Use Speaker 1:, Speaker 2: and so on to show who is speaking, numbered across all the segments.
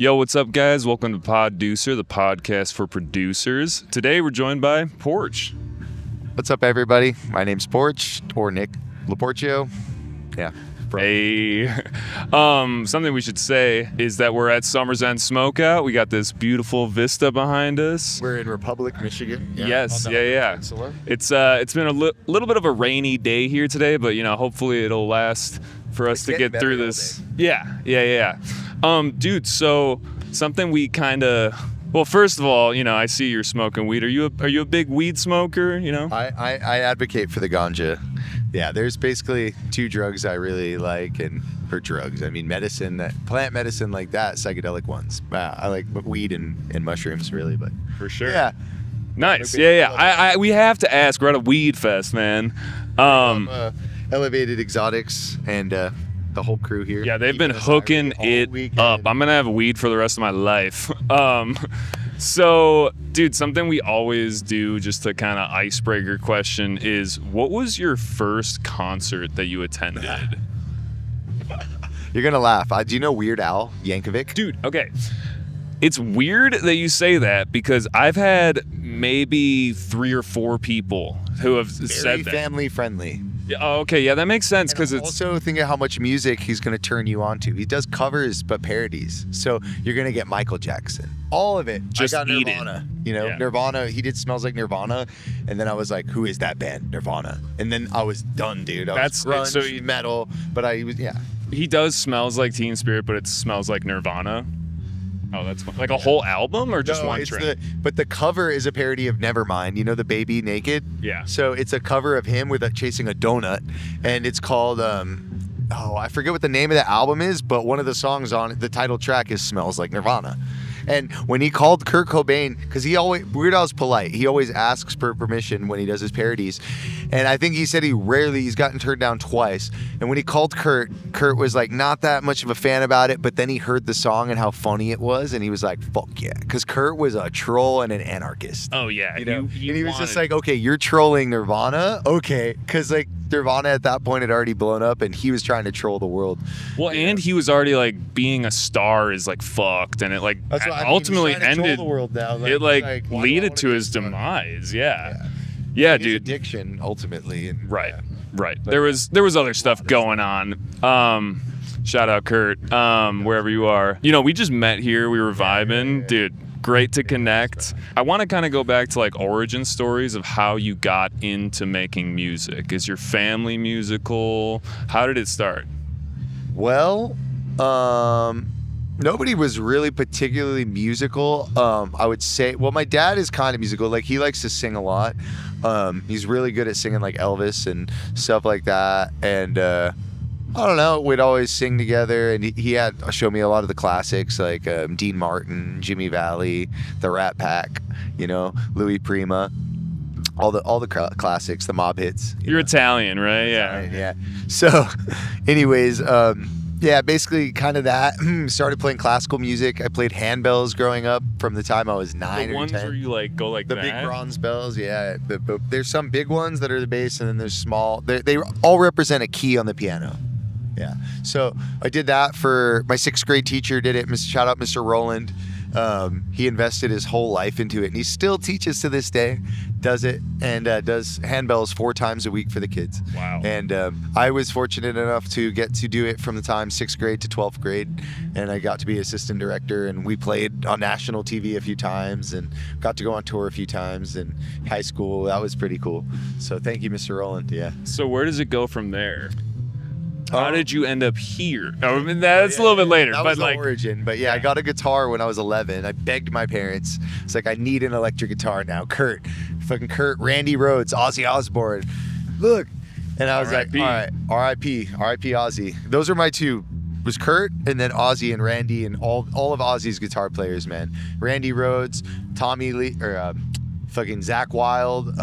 Speaker 1: Yo, what's up, guys? Welcome to Poducer, the podcast for producers. Today, we're joined by Porch.
Speaker 2: What's up, everybody? My name's Porch, or Nick Loporchio. Yeah.
Speaker 1: Hey. Something we should say is that we're at Summer's End Smokeout. We got this beautiful vista behind us.
Speaker 2: We're in Republic, Michigan.
Speaker 1: Yes, yeah. It's been a little bit of a rainy day here today, but hopefully it'll last for us to get through this. Yeah. Dude, so something we kind of. Well, first of all, I see you're smoking weed. Are you a big weed smoker?
Speaker 2: I advocate for the ganja. Yeah, there's basically two drugs I really like, or drugs. I mean, medicine, plant medicine like that, psychedelic ones. I like weed and mushrooms, really, but
Speaker 1: for sure.
Speaker 2: Yeah.
Speaker 1: Nice. Yeah. We have to ask. We're at a weed fest, man.
Speaker 2: Elevated Exotics and the whole crew here.
Speaker 1: Yeah, they've been hooking it up. I'm gonna have weed for the rest of my life. So, dude, something we always do just to kind of icebreaker question is, what was your first concert that you attended?
Speaker 2: You're gonna laugh. Do you know Weird Al Yankovic?
Speaker 1: Dude, okay. It's weird that you say that because I've had maybe 3 or 4 people who have said that.
Speaker 2: Very family friendly.
Speaker 1: Oh, okay, yeah, that makes sense because it's
Speaker 2: also think of how much music he's going to turn you on to. He does covers but parodies, so you're going to get Michael Jackson, all of it.
Speaker 1: Just
Speaker 2: I got
Speaker 1: eat
Speaker 2: Nirvana,
Speaker 1: it. Yeah.
Speaker 2: Nirvana. He did Smells Like Nirvana, and then I was like, who is that band, Nirvana? And then I was done, dude.
Speaker 1: That's
Speaker 2: grunge, metal, but
Speaker 1: He does Smells Like Teen Spirit, but it smells like Nirvana. Oh, that's fun. Like a whole album or just one track?
Speaker 2: But the cover is a parody of Nevermind. The baby naked?
Speaker 1: Yeah.
Speaker 2: So it's a cover of him chasing a donut, and it's called, I forget what the name of the album is, but one of the songs on it, the title track is Smells Like Nirvana. And when he called Kurt Cobain, because Weird Al's polite, he always asks for permission when he does his parodies. And I think he said he's gotten turned down twice. And when he called Kurt was like not that much of a fan about it, but then he heard the song and how funny it was, and he was like, fuck yeah. Because Kurt was a troll and an anarchist.
Speaker 1: Oh, yeah.
Speaker 2: And he was just like, okay, you're trolling Nirvana? Okay. Because Nirvana at that point had already blown up, and he was trying to troll the world.
Speaker 1: Well, and he was already being a star is fucked, and it ultimately ended.
Speaker 2: The world now.
Speaker 1: It leaded to his demise. Yeah, dude.
Speaker 2: Addiction ultimately. And,
Speaker 1: right. There was other stuff going on. Shout out Kurt, wherever you are. We just met here. We were vibing, dude. Great to connect. I want to kind of go back to origin stories of how you got into making music. Is your family musical? How did it start?
Speaker 2: Well, nobody was really particularly musical. I would say, my dad is kind of musical. He likes to sing a lot. He's really good at singing Elvis and stuff like that. And I don't know, we'd always sing together, and he had show me a lot of the classics like Dean Martin, Jimmy Valley, the Rat Pack, Louis Prima, all the classics, the mob hits.
Speaker 1: You're Italian, right?
Speaker 2: Yeah. So, anyways, basically kind of that. Started playing classical music. I played handbells growing up from the time I was 9 or 10.
Speaker 1: The ones where you go like
Speaker 2: the
Speaker 1: that?
Speaker 2: Big bronze bells, yeah. There's some big ones that are the bass, and then there's small. They all represent a key on the piano. Yeah. So I did that for my 6th grade teacher. Did it. Shout out Mr. Roland. He invested his whole life into it, and he still teaches to this day. Does it and does handbells 4 times a week for the kids.
Speaker 1: Wow.
Speaker 2: And I was fortunate enough to get to do it from the time 6th grade to 12th grade, and I got to be assistant director, and we played on national TV a few times and got to go on tour a few times in high school. That was pretty cool. So thank you, Mr. Roland. Yeah.
Speaker 1: So where does it go from there? How did you end up here? I mean, that's a little bit later.
Speaker 2: That was the origin. But I got a guitar when I was 11. I begged my parents. It's I need an electric guitar now. Kurt, Randy Rhoads, Ozzy Osbourne. Look. And I was like, all right, R.I.P. Ozzy. Those are my two. It was Kurt and then Ozzy and Randy and all of Ozzy's guitar players, man. Randy Rhoads, Tommy Lee, or Zach Wilde.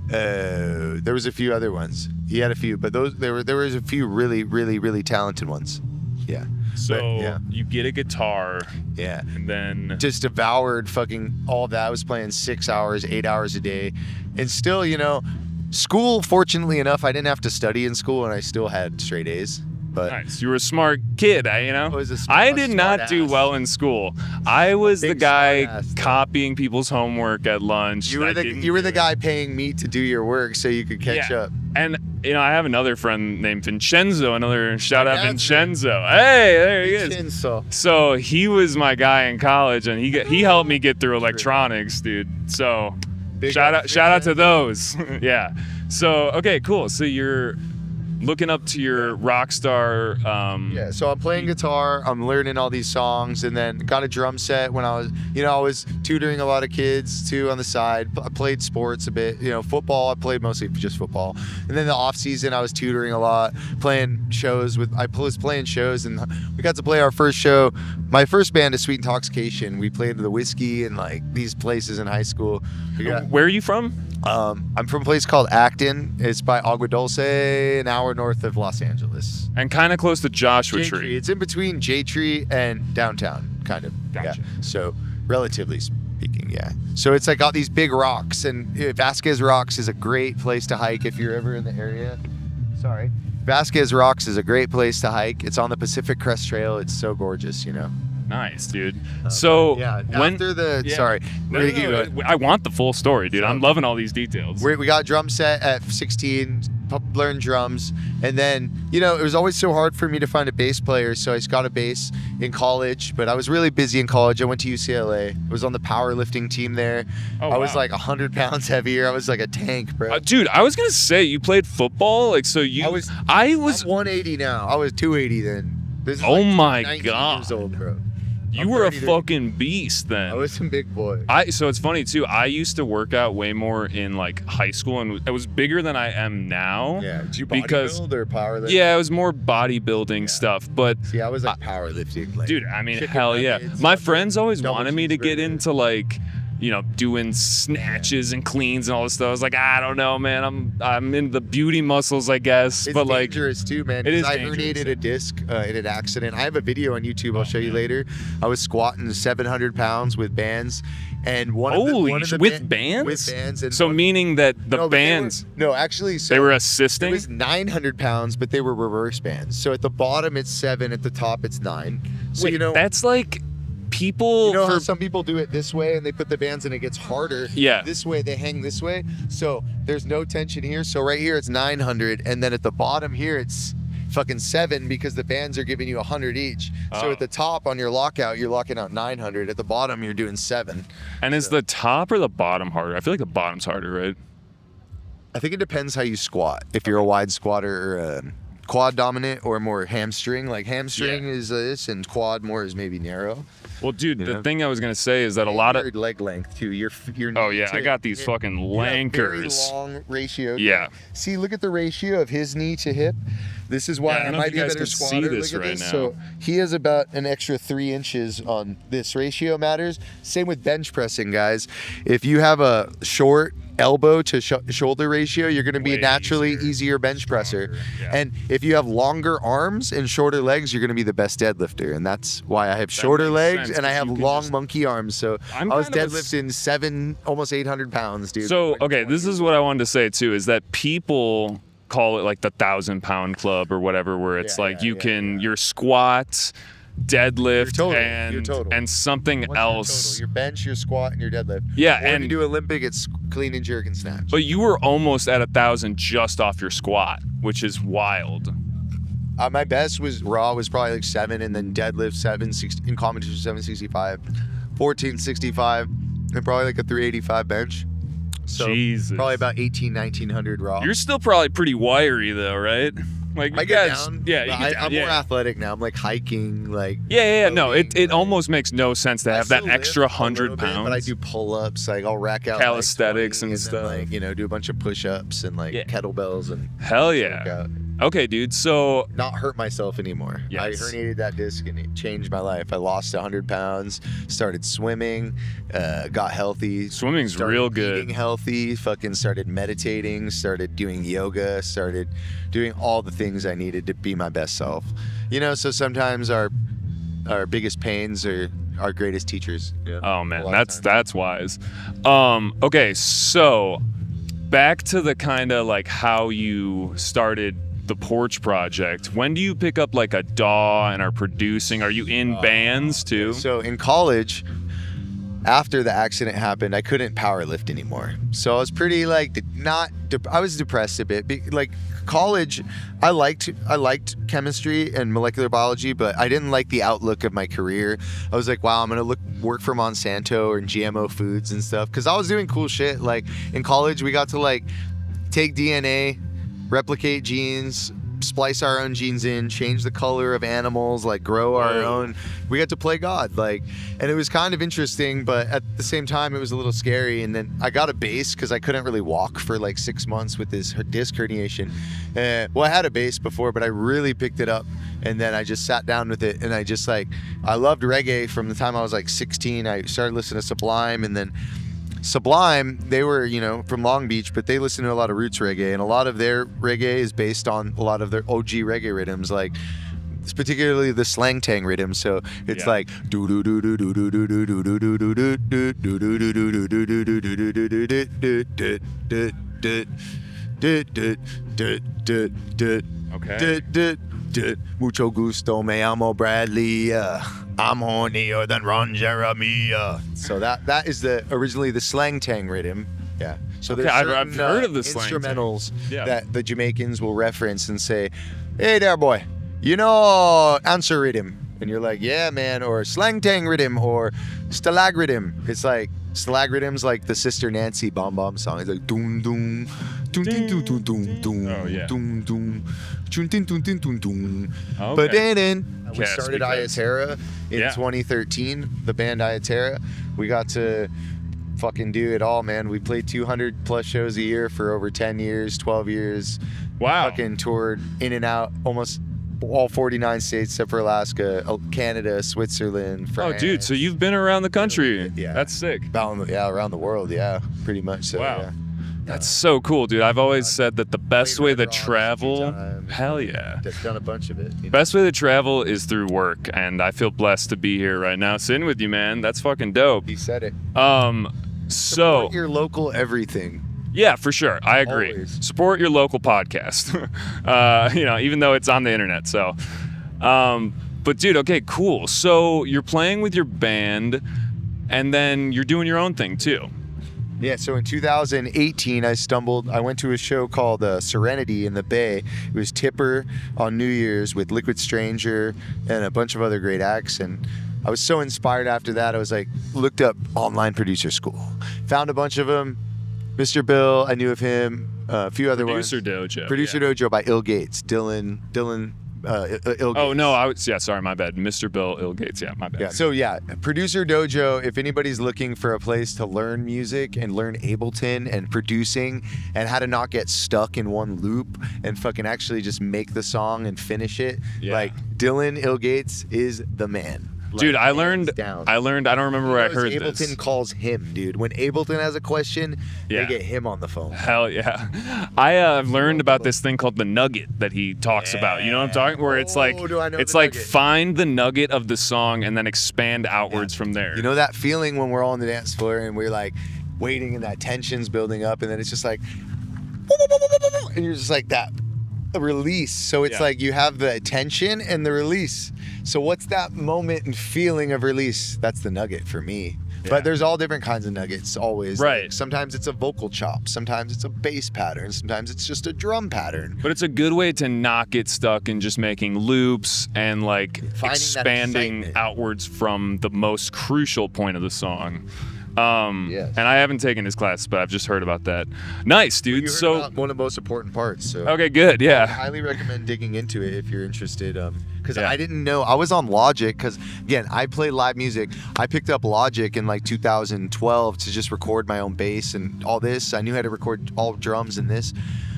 Speaker 2: There was a few other ones. He had a few, but there was a few really, really, really talented ones. Yeah.
Speaker 1: So you get a guitar.
Speaker 2: Yeah.
Speaker 1: And then
Speaker 2: just devoured all of that. I was playing 6 hours, 8 hours a day. And still, school, fortunately enough, I didn't have to study in school, and I still had straight A's. But
Speaker 1: nice. You were a smart kid,
Speaker 2: I was a
Speaker 1: I did not do
Speaker 2: ass.
Speaker 1: well in school. I was the
Speaker 2: Big
Speaker 1: guy
Speaker 2: smart ass, though.
Speaker 1: copying people's homework at lunch.
Speaker 2: You were the guy paying me to do your work so you could catch up.
Speaker 1: And I have another friend named Vincenzo. Another shout out
Speaker 2: that's
Speaker 1: Vincenzo. Hey, there he is.
Speaker 2: Vincenzo.
Speaker 1: So he was my guy in college, and he helped me get through electronics, dude. So shout out to those. Yeah. So okay, cool. So you're looking up to your rock star.
Speaker 2: Yeah, so I'm playing guitar, I'm learning all these songs, and then got a drum set when I was tutoring a lot of kids too on the side. I played sports a bit, football. I played mostly just football, and then the off season I was tutoring a lot, playing shows and we got to play our first show. My first band is Sweet Intoxication. We played the Whiskey and like these places in high school.
Speaker 1: Where are you from?
Speaker 2: I'm from a place called Acton. It's by Agua Dulce, an hour north of Los Angeles.
Speaker 1: And kind of close to Joshua Tree.
Speaker 2: It's in between J Tree and downtown, kind of.
Speaker 1: Gotcha.
Speaker 2: Yeah. So, relatively speaking, yeah. So it's like got these big rocks, and Vasquez Rocks is a great place to hike if you're ever in the area. Sorry. Vasquez Rocks is a great place to hike. It's on the Pacific Crest Trail. It's so gorgeous,
Speaker 1: Nice, dude. So
Speaker 2: yeah,
Speaker 1: when
Speaker 2: after the
Speaker 1: yeah.
Speaker 2: sorry,
Speaker 1: No, I want the full story, dude. I'm loving all these details.
Speaker 2: we got drum set at 16, learned drums, and then it was always so hard for me to find a bass player, so I just got a bass in college. But I was really busy in college. I went to UCLA. I was on the powerlifting team there. I was like 100 pounds heavier. I was like a tank, bro.
Speaker 1: Dude, I was gonna say you played football, like so you.
Speaker 2: I'm 180 now. I was 280 then. This is
Speaker 1: Oh
Speaker 2: like
Speaker 1: my
Speaker 2: 19
Speaker 1: God.
Speaker 2: years old, bro.
Speaker 1: You
Speaker 2: I'm
Speaker 1: were a
Speaker 2: 33.
Speaker 1: fucking beast then.
Speaker 2: I was some big boy.
Speaker 1: So it's funny too. I used to work out way more in like high school, and I was bigger than I am now.
Speaker 2: Yeah. Did you
Speaker 1: because
Speaker 2: bodybuild or powerlifting?
Speaker 1: yeah, it was more bodybuilding stuff. But
Speaker 2: See, I was like powerlifting. Like,
Speaker 1: dude, I mean,
Speaker 2: chicken
Speaker 1: hell yeah.
Speaker 2: nuggets,
Speaker 1: My friends always
Speaker 2: double
Speaker 1: wanted me to get
Speaker 2: cheeseburger.
Speaker 1: into like, doing snatches and cleans and all this stuff. I was like, I don't know, man. I'm in the beauty muscles, I guess.
Speaker 2: It's
Speaker 1: but like,
Speaker 2: dangerous too, man.
Speaker 1: it is
Speaker 2: 'cause I
Speaker 1: dangerous.
Speaker 2: herniated a disc in an accident. I have a video on YouTube. I'll show you later. I was squatting 700 pounds with bands, and with bands, and
Speaker 1: so meaning that the
Speaker 2: no, but they
Speaker 1: bands
Speaker 2: actually, so
Speaker 1: they were
Speaker 2: it
Speaker 1: assisting.
Speaker 2: was 900 pounds, but they were reverse bands. So at the bottom it's 7, at the top it's 9. So
Speaker 1: Wait, that's like people.
Speaker 2: how some people do it this way and they put the bands and it gets harder.
Speaker 1: Yeah.
Speaker 2: This way they hang this way. So there's no tension here. So right here it's 900, and then at the bottom here it's fucking 7 because the bands are giving you 100 each. So at the top on your lockout you're locking out 900. At the bottom you're doing 7.
Speaker 1: And is the top or the bottom harder? I feel like the bottom's harder, right?
Speaker 2: I think it depends how you squat. If you're a wide squatter or quad dominant or more hamstring, like hamstring is this and quad more is maybe narrow.
Speaker 1: Well, dude, the thing I was gonna say is that a lot of
Speaker 2: Your leg length too. Your
Speaker 1: oh yeah, I got these fucking lankers.
Speaker 2: Very long ratio.
Speaker 1: Yeah.
Speaker 2: See, look at the ratio of his knee to hip. This is why
Speaker 1: Yeah, I don't
Speaker 2: I
Speaker 1: know
Speaker 2: might
Speaker 1: if
Speaker 2: be
Speaker 1: you
Speaker 2: a
Speaker 1: guys
Speaker 2: better
Speaker 1: can see
Speaker 2: squatter.
Speaker 1: this
Speaker 2: Look at
Speaker 1: right
Speaker 2: this.
Speaker 1: now.
Speaker 2: So he has about an extra 3 inches on this. Ratio matters. Same with bench pressing, guys. If you have a short elbow to shoulder ratio, you're going to be a
Speaker 1: Way
Speaker 2: naturally easier bench presser.
Speaker 1: Yeah.
Speaker 2: And if you have longer arms and shorter legs, you're going to be the best deadlifter. And that's why I have shorter
Speaker 1: makes
Speaker 2: legs
Speaker 1: sense,
Speaker 2: and I
Speaker 1: 'cause
Speaker 2: have
Speaker 1: you can
Speaker 2: long
Speaker 1: just-
Speaker 2: monkey arms. So
Speaker 1: I'm
Speaker 2: I was
Speaker 1: kind of a
Speaker 2: deadlifting almost 800 pounds, dude.
Speaker 1: So okay, this is what I wanted to say too, is that people call it like the 1,000-pound club or whatever, where it's like your squat, deadlift,
Speaker 2: your total.
Speaker 1: and something
Speaker 2: What's
Speaker 1: else.
Speaker 2: your total? Your bench, your squat, and your deadlift.
Speaker 1: Yeah,
Speaker 2: Or if
Speaker 1: and-
Speaker 2: you do Olympic, it's clean and jerk and snatch.
Speaker 1: But you were almost at 1,000 just off your squat, which is wild.
Speaker 2: My best was probably like 7, and then deadlift 760 in competition 765, 1465, and probably like a 385 bench. So
Speaker 1: Jesus.
Speaker 2: probably about 1900 raw.
Speaker 1: You're still probably pretty wiry though, right? Like you
Speaker 2: I get
Speaker 1: guys,
Speaker 2: down.
Speaker 1: yeah, you
Speaker 2: but
Speaker 1: get down,
Speaker 2: I'm
Speaker 1: yeah.
Speaker 2: more athletic now. I'm like hiking, like
Speaker 1: Yeah. No,
Speaker 2: floating,
Speaker 1: it
Speaker 2: like-
Speaker 1: almost makes no sense to
Speaker 2: I
Speaker 1: have that
Speaker 2: still
Speaker 1: extra
Speaker 2: lift a
Speaker 1: 100
Speaker 2: little bit,
Speaker 1: pounds.
Speaker 2: But I do pull-ups, like I'll rack out
Speaker 1: Calisthenics
Speaker 2: like 20
Speaker 1: and stuff.
Speaker 2: then, like, do a bunch of push-ups and like
Speaker 1: Yeah.
Speaker 2: kettlebells and
Speaker 1: Hell
Speaker 2: work
Speaker 1: yeah.
Speaker 2: out.
Speaker 1: Okay, dude. So
Speaker 2: Not hurt myself anymore.
Speaker 1: Yes.
Speaker 2: I herniated that disc and it changed my life. I lost 100 pounds, started swimming, got healthy.
Speaker 1: Swimming's
Speaker 2: started
Speaker 1: real good.
Speaker 2: Eating healthy, fucking started meditating, started doing yoga, started doing all the things I needed to be my best self. So sometimes our biggest pains are our greatest teachers. Yeah.
Speaker 1: oh man,
Speaker 2: A lot of
Speaker 1: that's wise. Okay, so back to the kind of like how you started the Porch project. When do you pick up like a DAW and are producing? Are you in bands too?
Speaker 2: So in college, after the accident happened, I couldn't power lift anymore. So I was pretty like I was depressed a bit. Like college, I liked chemistry and molecular biology, but I didn't like the outlook of my career. I was like, wow, I'm gonna work for Monsanto and GMO foods and stuff, because I was doing cool shit. Like in college, we got to like take DNA, replicate genes, splice our own genes in, change the color of animals, like grow our own. We got to play God, like, and it was kind of interesting, but at the same time it was a little scary. And then I got a bass because I couldn't really walk for like 6 months with this disc herniation. Well, I had a bass before, but I really picked it up, and then I just sat down with it, and I just like, I loved reggae from the time I was like 16. I started listening to Sublime, and then Sublime, they were, you know, from Long Beach, but they listen to a lot of roots reggae, and a lot of their reggae is based on a lot of their OG reggae rhythms, like particularly the slang tang rhythm. So it's like do do do do do do do do do do do do do do do do. Mucho gusto, me llamo Bradley. I'm hornier than Ron Jeremy. So that is originally the slang tang rhythm. Yeah. So there's
Speaker 1: I've heard of the slang
Speaker 2: instrumentals
Speaker 1: tang.
Speaker 2: that the Jamaicans will reference and say, "Hey there, boy, you know answer rhythm," and you're like, "Yeah, man," or slang tang rhythm or stalag rhythm. It's like stalag rhythm's like the Sister Nancy Bomb Bomb song. It's like doom doom. Doom, doom, doom, doom, doom,
Speaker 1: Oh, yeah.
Speaker 2: doom, doom, doom, doom, doom, doom, doom, doom.
Speaker 1: Okay.
Speaker 2: But then we
Speaker 1: Yes,
Speaker 2: started
Speaker 1: because-
Speaker 2: Iya Terra in 2013, the band Iya Terra. We got to fucking do it all, man. We played 200 plus shows a year for over 10 years, 12 years.
Speaker 1: Wow.
Speaker 2: Fucking toured in and out almost all 49 states except for Alaska, Canada, Switzerland, France.
Speaker 1: Oh, dude, so you've been around the country.
Speaker 2: Yeah.
Speaker 1: That's sick.
Speaker 2: Around the world, yeah, pretty much so.
Speaker 1: Wow.
Speaker 2: Yeah.
Speaker 1: That's so cool, dude. I've always said that the best way to
Speaker 2: Played Red Rocks a few
Speaker 1: travel,
Speaker 2: times.
Speaker 1: hell yeah.
Speaker 2: Done a bunch of it. You know?
Speaker 1: Best way to travel is through work, and I feel blessed to be here right now sitting with you, man. That's fucking dope.
Speaker 2: He said it.
Speaker 1: So
Speaker 2: Support your local everything.
Speaker 1: yeah, for sure. I agree.
Speaker 2: Always.
Speaker 1: Support your local podcast. You know, even though it's on the internet. So, but dude, okay, cool. So you're playing with your band, and then you're doing your own thing too.
Speaker 2: Yeah, so in 2018, I went to a show called Serenity in the Bay. It was Tipper on New Year's with Liquid Stranger and a bunch of other great acts. And I was so inspired after that. I was like, looked up online producer school, found a bunch of them. Mr. Bill, I knew of him, a few other
Speaker 1: Producer
Speaker 2: ones.
Speaker 1: Dojo.
Speaker 2: Producer
Speaker 1: yeah.
Speaker 2: Dojo by Ill Gates, Dylan Ill Gates.
Speaker 1: Oh no, sorry, my bad. Mr. Bill Illgates, yeah, my bad.
Speaker 2: Yeah, so yeah, Producer Dojo, if anybody's looking for a place to learn music and learn Ableton and producing and how to not get stuck in one loop and fucking actually just make the song and finish it,
Speaker 1: Yeah.
Speaker 2: like Dylan Illgates is the man.
Speaker 1: Dude,
Speaker 2: Like,
Speaker 1: I
Speaker 2: hands
Speaker 1: learned,
Speaker 2: down.
Speaker 1: I don't remember where I
Speaker 2: Because
Speaker 1: heard
Speaker 2: Ableton
Speaker 1: this.
Speaker 2: calls him, dude. When Ableton has a question,
Speaker 1: Yeah.
Speaker 2: they get him on the phone.
Speaker 1: Hell yeah. I've learned about this thing called the nugget that he talks about. You know what I'm talking? Where it's like,
Speaker 2: Oh, do I know
Speaker 1: it's
Speaker 2: the
Speaker 1: like
Speaker 2: nugget?
Speaker 1: find the nugget of the song and then expand outwards from there.
Speaker 2: You know that feeling when we're all on the dance floor and we're like waiting and that tension's building up and then it's just like, and you're just like that. A release. So it's
Speaker 1: Yeah.
Speaker 2: like you have the tension and the release. So what's that moment and feeling of release? That's the nugget for me.
Speaker 1: Yeah.
Speaker 2: But there's all different kinds of nuggets always.
Speaker 1: Right.
Speaker 2: Like, sometimes it's a vocal chop. Sometimes it's a bass pattern. Sometimes it's just a drum pattern.
Speaker 1: But it's a good way to not get stuck in just making loops and like
Speaker 2: Finding that
Speaker 1: expanding
Speaker 2: excitement.
Speaker 1: outwards from the most crucial point of the song.
Speaker 2: Yes.
Speaker 1: And I haven't taken his class, but I've just heard about that. Nice, dude.
Speaker 2: You heard
Speaker 1: So
Speaker 2: about one of the most important parts. So
Speaker 1: okay, good.
Speaker 2: I
Speaker 1: Yeah.
Speaker 2: highly recommend digging into it if you're interested. Because
Speaker 1: Yeah.
Speaker 2: I didn't know. I was on Logic because, again, I play live music. I picked up Logic in like 2012 to just record my own bass and all this. I knew how to record all drums and this.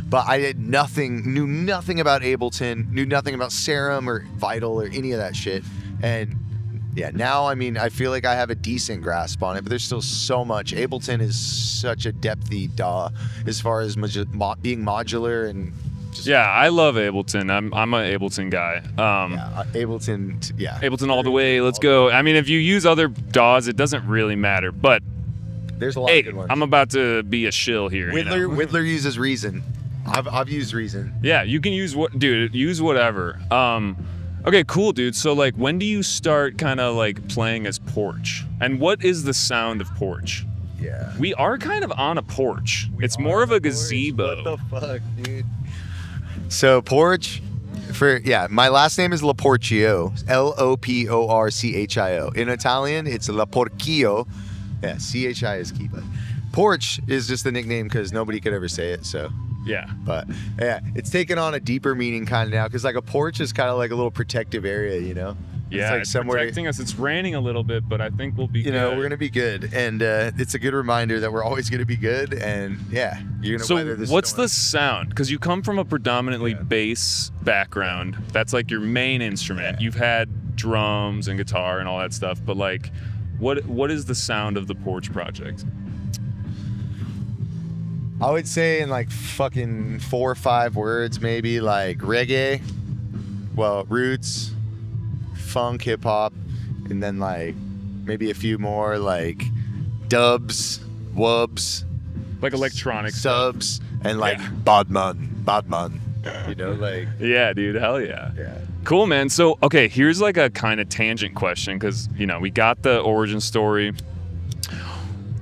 Speaker 2: But I knew nothing about Ableton, knew nothing about Serum or Vital or any of that shit. And yeah, now, I mean, I feel like I have a decent grasp on it, but there's still so much. Ableton is such a depthy DAW as far as being modular and just
Speaker 1: Yeah, I love Ableton. I'm an Ableton guy.
Speaker 2: Ableton, yeah.
Speaker 1: Ableton all the way. Let's go. I mean, if you use other DAWs, it doesn't really matter. But
Speaker 2: There's a lot
Speaker 1: hey,
Speaker 2: of good ones.
Speaker 1: I'm about to be a shill here. you know?
Speaker 2: Whittler uses Reason. I've used Reason.
Speaker 1: Yeah, you can use use whatever. Okay, cool, dude. So like, when do you start kind of like playing as Porch? And what is the sound of Porch?
Speaker 2: Yeah.
Speaker 1: We are kind of on a porch. It's more of a gazebo.
Speaker 2: What the fuck, dude? So Porch, my last name is Loporchio. Loporchio. In Italian, it's Loporchio. Yeah, chi is key, but Porch is just the nickname because nobody could ever say it. So.
Speaker 1: Yeah.
Speaker 2: But yeah, it's taken on a deeper meaning kind of now because like a porch is kind of like a little protective area, you know?
Speaker 1: Yeah,
Speaker 2: like
Speaker 1: it's protecting us. It's raining a little bit, but I think we'll be good.
Speaker 2: You know, we're going to be good. And it's a good reminder that we're always going to be good. And yeah, you're going to weather this.
Speaker 1: So what's the sound? Because you come from a predominantly bass background. That's like your main instrument. You've had drums and guitar and all that stuff. But like, what is the sound of the Porch project?
Speaker 2: I would say in like fucking 4 or 5 words, maybe like reggae, roots, funk, hip hop, and then like maybe a few more like dubs, wubs,
Speaker 1: like electronic
Speaker 2: subs,
Speaker 1: stuff.
Speaker 2: And like badman, you know, like.
Speaker 1: Yeah, dude, hell yeah.
Speaker 2: Yeah.
Speaker 1: Cool, man. So, okay, here's like a kind of tangent question because, you know, we got the origin story.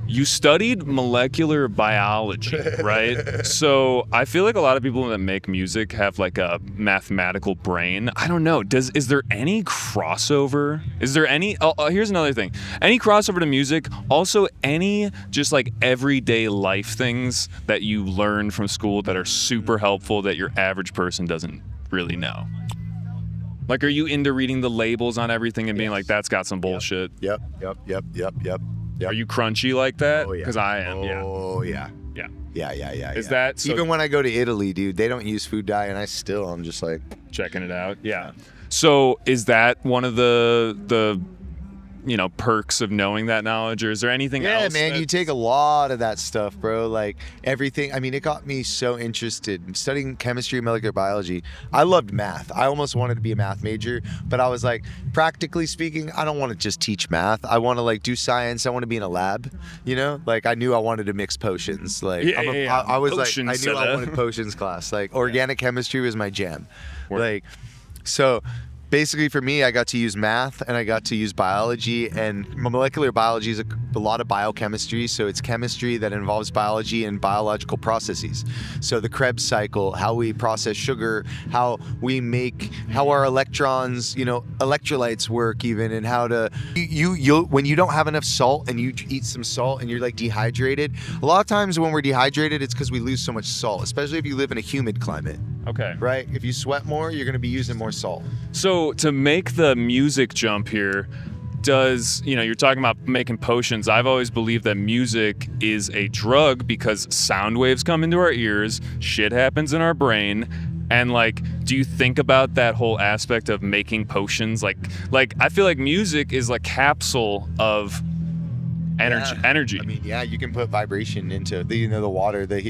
Speaker 1: You studied molecular biology, right? So I feel like a lot of people that make music have like a mathematical brain. I don't know. Is there any crossover? Is there any? Here's another thing. Any crossover to music? Also, any just like everyday life things that you learn from school that are super helpful that your average person doesn't really know? Like, are you into reading the labels on everything and being like, that's got some bullshit?
Speaker 2: Yep.
Speaker 1: Are you crunchy like that?
Speaker 2: Oh, yeah.
Speaker 1: Because I am,
Speaker 2: Oh, yeah.
Speaker 1: Yeah.
Speaker 2: Yeah.
Speaker 1: Is that so?
Speaker 2: Even when I go to Italy, dude, they don't use food dye, and I'm just like
Speaker 1: checking it out. Yeah. So is that one of the you know, perks of knowing that knowledge, or is there anything else?
Speaker 2: Yeah, man, you take a lot of that stuff, bro. Like everything. I mean, it got me so interested studying chemistry and molecular biology. I loved math. I almost wanted to be a math major, but I was like, practically speaking, I don't want to just teach math. I want to like do science. I want to be in a lab, you know? Like I knew I wanted to mix potions. Like I was
Speaker 1: Potion
Speaker 2: like, I knew I wanted potions class. Like organic chemistry was my jam. Like, so basically for me, I got to use math and I got to use biology, and molecular biology is a lot of biochemistry. So it's chemistry that involves biology and biological processes. So the Krebs cycle, how we process sugar, how our electrons, you know, electrolytes work even, and how to, when you don't have enough salt and you eat some salt and you're like dehydrated, a lot of times when we're dehydrated, it's because we lose so much salt, especially if you live in a humid climate.
Speaker 1: Okay.
Speaker 2: Right? If you sweat more, you're going to be using more salt.
Speaker 1: So to make the music jump here, you're talking about making potions. I've always believed that music is a drug because sound waves come into our ears, shit happens in our brain. And like, do you think about that whole aspect of making potions? Like I feel like music is like capsule of energy.
Speaker 2: I mean, yeah, you can put vibration into the water, the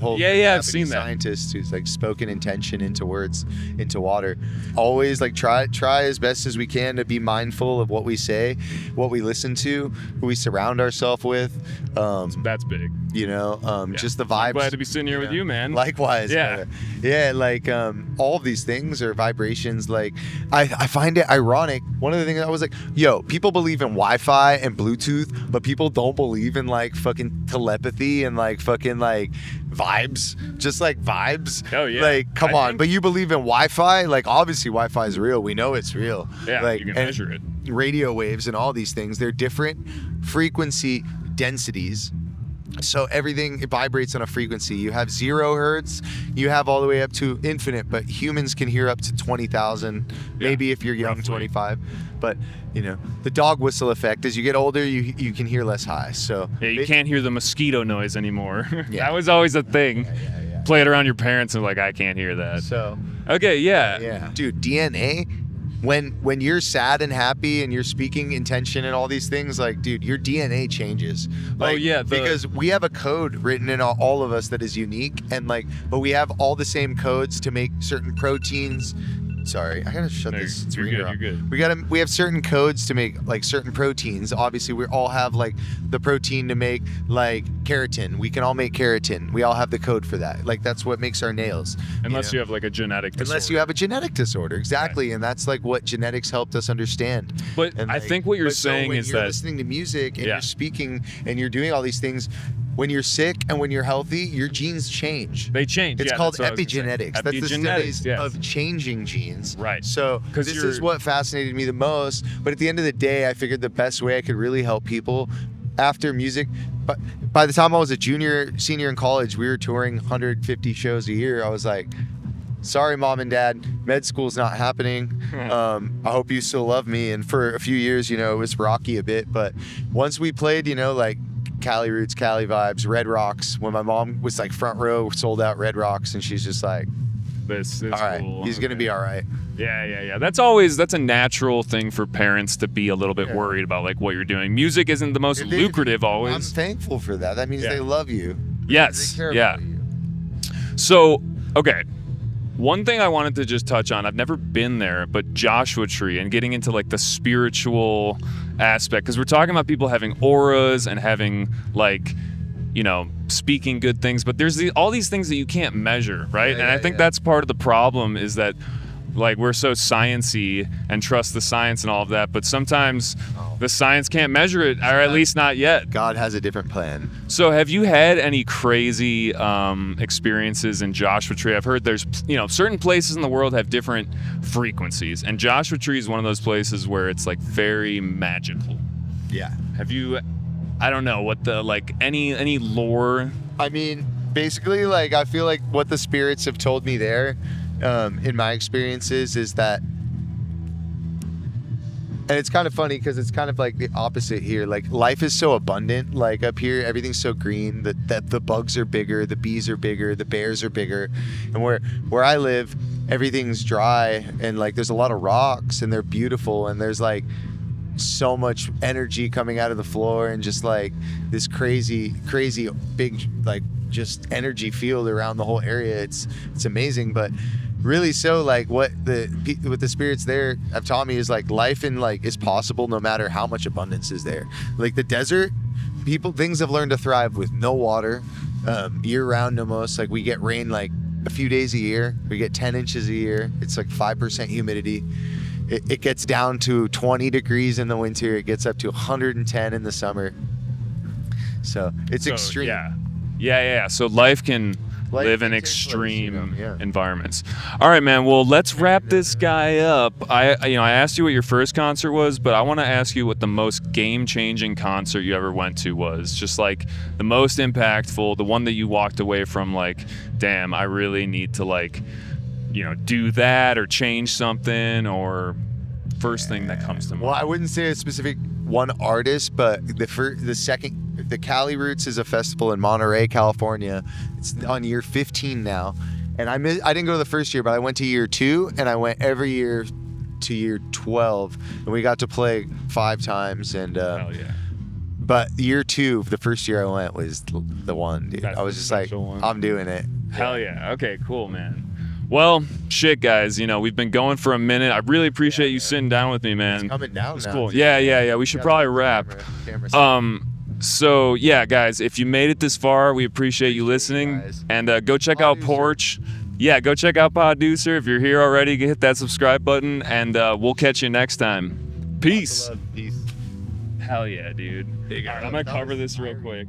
Speaker 2: whole
Speaker 1: I've
Speaker 2: Japanese
Speaker 1: seen that
Speaker 2: scientist who's like spoken intention into words, into water. Always like try as best as we can to be mindful of what we say, what we listen to, who we surround ourselves with.
Speaker 1: That's big.
Speaker 2: You know, just the vibes.
Speaker 1: I'm glad to be sitting here with you, man.
Speaker 2: Likewise.
Speaker 1: Yeah.
Speaker 2: Yeah, like all of these things are vibrations. Like I find it ironic. One of the things I was like, yo, people believe in Wi-Fi and Bluetooth, but people don't believe in like fucking telepathy and like fucking like vibes. Just like vibes.
Speaker 1: Oh yeah.
Speaker 2: Like, come on. But you believe in Wi-Fi? Like obviously Wi-Fi is real. We know it's real.
Speaker 1: Yeah,
Speaker 2: like,
Speaker 1: you can measure it.
Speaker 2: Radio waves and all these things, they're different frequency densities. So everything vibrates on a frequency. You have 0 hertz, you have all the way up to infinite, but humans can hear up to 20,000, maybe if you're young,
Speaker 1: roughly.
Speaker 2: 25. But, you know, the dog whistle effect, as you get older, you can hear less high. So
Speaker 1: yeah, you can't hear the mosquito noise anymore.
Speaker 2: Yeah.
Speaker 1: That was always a thing.
Speaker 2: Yeah.
Speaker 1: Play it around your parents and like, I can't hear that.
Speaker 2: So,
Speaker 1: okay, yeah.
Speaker 2: yeah. Dude, DNA, when you're sad and happy and you're speaking intention and all these things, like, dude, your DNA changes. Like, because we have a code written in all of us that is unique, and like, but we have all the same codes to make certain proteins Sorry, I gotta shut
Speaker 1: No,
Speaker 2: this
Speaker 1: you're
Speaker 2: ringer
Speaker 1: good,
Speaker 2: off.
Speaker 1: you're good.
Speaker 2: We have certain codes to make like certain proteins. Obviously, we all have like the protein to make like keratin. We can all make keratin. We all have the code for that. Like that's what makes our nails.
Speaker 1: Unless you have like a genetic disorder.
Speaker 2: Unless you have a genetic disorder, exactly,
Speaker 1: Right.
Speaker 2: and that's like what genetics helped us understand.
Speaker 1: But
Speaker 2: And
Speaker 1: I
Speaker 2: like,
Speaker 1: think what you're
Speaker 2: but so
Speaker 1: saying
Speaker 2: when
Speaker 1: is
Speaker 2: you're
Speaker 1: that
Speaker 2: listening to music and
Speaker 1: Yeah.
Speaker 2: you're speaking and you're doing all these things. When you're sick and when you're healthy, your genes change.
Speaker 1: they change.
Speaker 2: It's
Speaker 1: yeah,
Speaker 2: called
Speaker 1: that's what I was gonna say.
Speaker 2: epigenetics. That's the studies
Speaker 1: yes.
Speaker 2: of changing genes.
Speaker 1: Right.
Speaker 2: So
Speaker 1: 'Cause
Speaker 2: this
Speaker 1: you're-
Speaker 2: is what fascinated me the most. But at the end of the day, I figured the best way I could really help people after music. But by the time I was a senior in college, we were touring 150 shows a year. I was like, sorry, mom and dad, med school's not happening. I hope you still love me. And for a few years, you know, it was rocky a bit. But once we played, you know, like Cali Roots, Cali Vibes, Red Rocks, when my mom was like front row, sold out Red Rocks, and she's just like,
Speaker 1: This is
Speaker 2: all right,
Speaker 1: cool.
Speaker 2: he's gonna be all right.
Speaker 1: Yeah. That's a natural thing for parents to be a little bit worried about, like what you're doing. Music isn't the most lucrative
Speaker 2: I'm
Speaker 1: always.
Speaker 2: thankful for that. That means
Speaker 1: Yeah.
Speaker 2: they love you.
Speaker 1: Yes.
Speaker 2: They care
Speaker 1: Yeah.
Speaker 2: about you.
Speaker 1: So, okay. One thing I wanted to just touch on, I've never been there, but Joshua Tree and getting into like the spiritual aspect, because we're talking about people having auras and having like, you know, speaking good things, but there's all these things that you can't measure, right? And I think that's part of the problem is that like we're so sciencey and trust the science and all of that, but sometimes the science can't measure it, or at least not yet.
Speaker 2: God has a different plan.
Speaker 1: So have you had any crazy experiences in Joshua Tree? I've heard there's, you know, certain places in the world have different frequencies, and Joshua Tree is one of those places where it's like very magical.
Speaker 2: Yeah.
Speaker 1: Have you, I don't know, what the, like any lore?
Speaker 2: I mean, basically, like I feel like what the spirits have told me there, in my experiences, is that. And it's kind of funny because it's kind of like the opposite here. Like life is so abundant. Like up here, everything's so green that the bugs are bigger, the bees are bigger, the bears are bigger. And where I live, everything's dry and like there's a lot of rocks and they're beautiful and there's like so much energy coming out of the floor and just like this crazy big like just energy field around the whole area. It's amazing, but really so like what the spirits there have taught me is like life in like is possible no matter how much abundance is there. Like the desert, things have learned to thrive with no water, year round almost. Like we get rain like a few days a year. We get 10 inches a year. It's like 5% humidity. It gets down to 20 degrees in the winter. It gets up to 110 in the summer. So it's extreme.
Speaker 1: Yeah. So life can live in
Speaker 2: can take place,
Speaker 1: extreme
Speaker 2: yeah.
Speaker 1: environments. All right, man. Well, let's wrap this guy up. I asked you what your first concert was, but I want to ask you what the most game-changing concert you ever went to was. Just like the most impactful, the one that you walked away from like, damn, I really need to like, you know, do that or change something, or first thing that comes to mind.
Speaker 2: Well, I wouldn't say a specific one artist, but the Cali Roots is a festival in Monterey, California. It's on year 15 now, and I didn't go to the first year, but I went to year 2, and I went every year to year 12, and we got to play 5 times. And
Speaker 1: Hell yeah.
Speaker 2: but year 2, the first year I went was the one, dude.
Speaker 1: That's
Speaker 2: I was
Speaker 1: the
Speaker 2: just like,
Speaker 1: special one.
Speaker 2: I'm doing it.
Speaker 1: Hell yeah. Okay, cool, man. Well, shit, guys. You know, we've been going for a minute. I really appreciate you sitting down with me, man.
Speaker 2: It's coming down
Speaker 1: It's
Speaker 2: now.
Speaker 1: cool. Yeah. We should probably wrap. So yeah, guys, if you made it this far, we appreciate you listening.
Speaker 2: guys.
Speaker 1: And go check out
Speaker 2: Poducer.
Speaker 1: Porch. Yeah, go check out Poducer. If you're here already, hit that subscribe button, and we'll catch you next time. Peace.
Speaker 2: Peace.
Speaker 1: Hell yeah, dude. All right, I'm gonna cover this real quick.